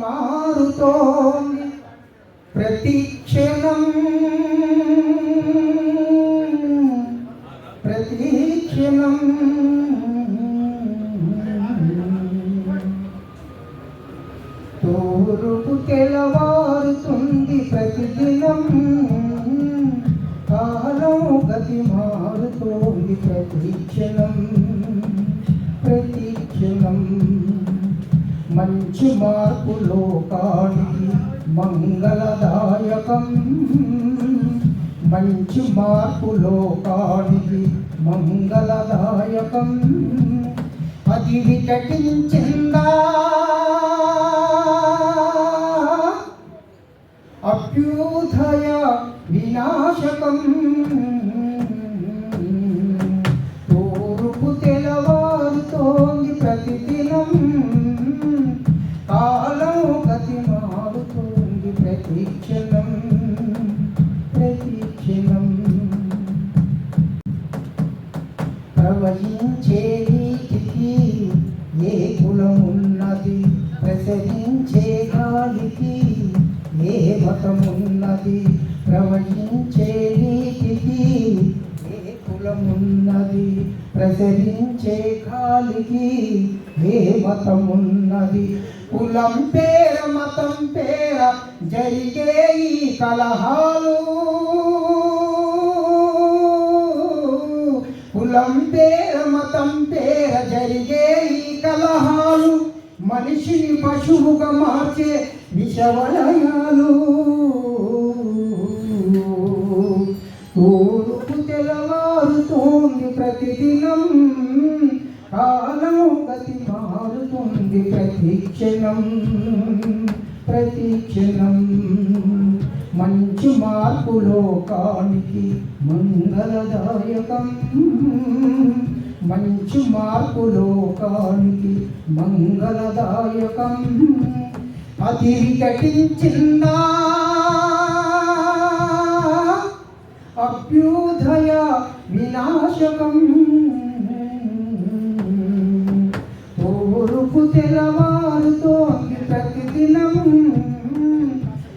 మారుతోంది ప్రతి క్షణం ప్రతి క్షణం. తూర్పు తెల్లవారుతుంది ప్రతిదినం, కాలం గతి మారుతోంది ప్రతి క్షణం ప్రతి క్షణం. మంచి మార్పు లోకానికి మంగళదాయకం, మంచి మార్పు లోకానికి మంగళదాయకం. అది వికటించిందా అభ్యుదయ వినాశకం. తూర్పు తెల్లవారుతోంది ప్రతిదినం, కాలం గతి మారుతోంది ప్రతి క్షణం ప్రతి క్షణం. ప్రవహించే నీటికి ఏ కులమున్నది, ప్రసరించే గాలికి ఏ మతమున్నది. ప్రవహించే నీటికి ఏ కులమున్నది, ప్రసరించే గాలికి ఏ మతమున్నది. కులం పేర మతం పేర జరిగే ఈ కలహాలు, కులం పేర మతం పేర జరిగే ఈ కలహాలు. మనిషిని పశువుగా మార్చే విషవలయాలు. తూర్పు తెల్లవారుతోంది ప్రతిదినం, కాలం గతి మారుతుంది ప్రతి క్షణం ప్రతి క్షణం. మంచి మార్పు లోకానికి మంగళదాయకం, మంచి మార్పు లోకానికి మంగళదాయకం. అది వికటించిందా అభ్యుదయ వినాశకం. తూర్పు తెల్లవారుతోంది ప్రతిదినం,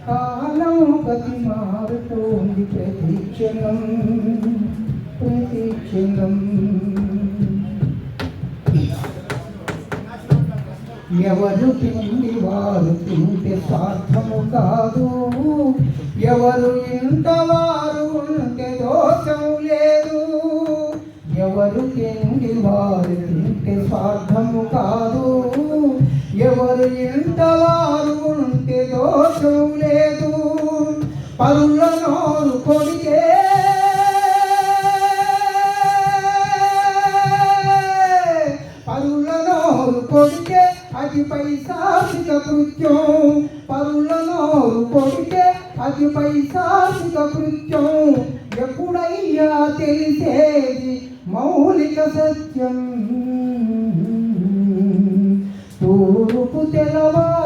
కాలం గతి మారుతోంది ప్రతి క్షణం ప్రతి క్షణం. ఎవరు తిండి వారు తింటే స్వార్థము కాదు, ఎవరు ఇంత వారు ఉంటే దోషం లేదు. ఎవరు తిండి వారు తింటే స్వార్థము కాదు, ఎవరు ఇంత వారు ఉంటే దోషం లేదు. పరుల నోరు కొడితే పరుల నోరు కొడితే అది పైశాచిక కృత్యం. పరుల నోరు కొడితే అది పైశాచిక కృత్యం. ఎప్పుడయ్యా తెలిసేది మౌలిక సత్యం. తూర్పు తెల్లవారు